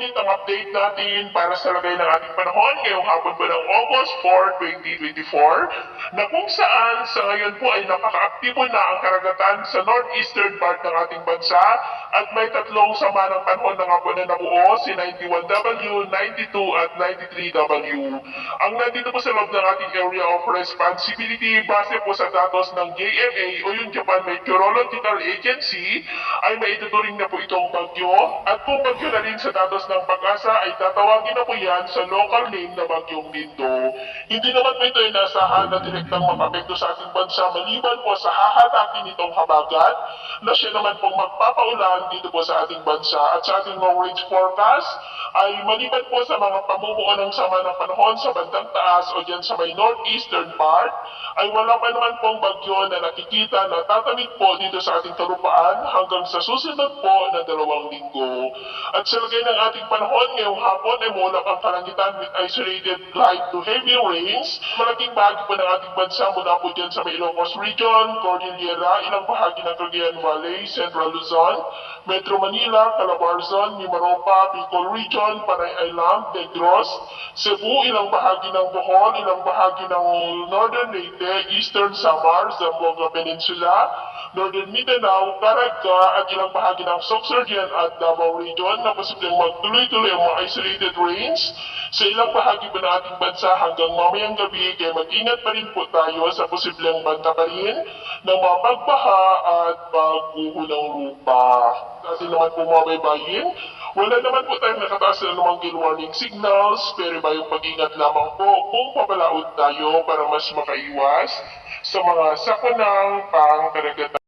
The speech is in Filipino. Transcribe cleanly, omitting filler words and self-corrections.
ulit ang update natin para sa lagay ng ating panahon ngayong hapon po ng August 4, 2024 na kung saan sa ngayon po ay napaka-aktibo na ang karagatan sa northeastern part ng ating bansa at may tatlong sama ng panahon na nga po na nabuo, si 91W, 92 at 93W. Ang nandito po sa loob ng ating area of responsibility base po sa datos ng JMA o yung Japan Meteorological Agency ay maituturing na po itong bagyo at kung bagyo na rin sa datos ng pag-asa ay tatawagin na po yan sa local name na bagyong Bindo. Hindi naman po ito ay nasahan na direktang makapekto sa ating bansa maliban po sa hahatakin nitong habagat na siya naman pong magpapaulan dito po sa ating bansa at sa ating long range forecast ay maliban po sa mga pamumuo ng sama ng panahon sa bandang taas o dyan sa may northeastern part ay wala pa naman pong bagyo na nakikita na tatamig po dito sa ating kalupaan hanggang sa susunod po na 2 linggo. At sa lagay ng ating panahon ngayong hapon ay mulak ang kalangitan with isolated light to heavy rains. Malaking bahagi po ng ating bansa mula po dyan sa may Ilocos Region, Cordillera, ilang bahagi ng Cagayan Valley, Central Luzon, Metro Manila, Calabarzon, Mimaropa, Bicol Region, Panay Island, Negros, Cebu, ilang bahagi ng Bohol, ilang bahagi ng Northern Leyte, Eastern Samar, Zamboanga Peninsula, Northern Mindanao, Caraga at ilang bahagi ng Sorsogon at Davao Region na posibleng magtuloy-tuloy ang mga isolated rains sa ilang bahagi pa ng ating bansa hanggang mamayang gabi kaya mag-ingat pa rin po tayo sa posibleng banta pa rin ng mga pagbaha at pagguho ng lupa. Atin naman po mga baybayin, wala naman po tayong nakataas na namang gale warning signals pero ba yung pag-ingat lamang po kung papalaod tayo para mas makaiwas sa mga sakunang pangkaragatan.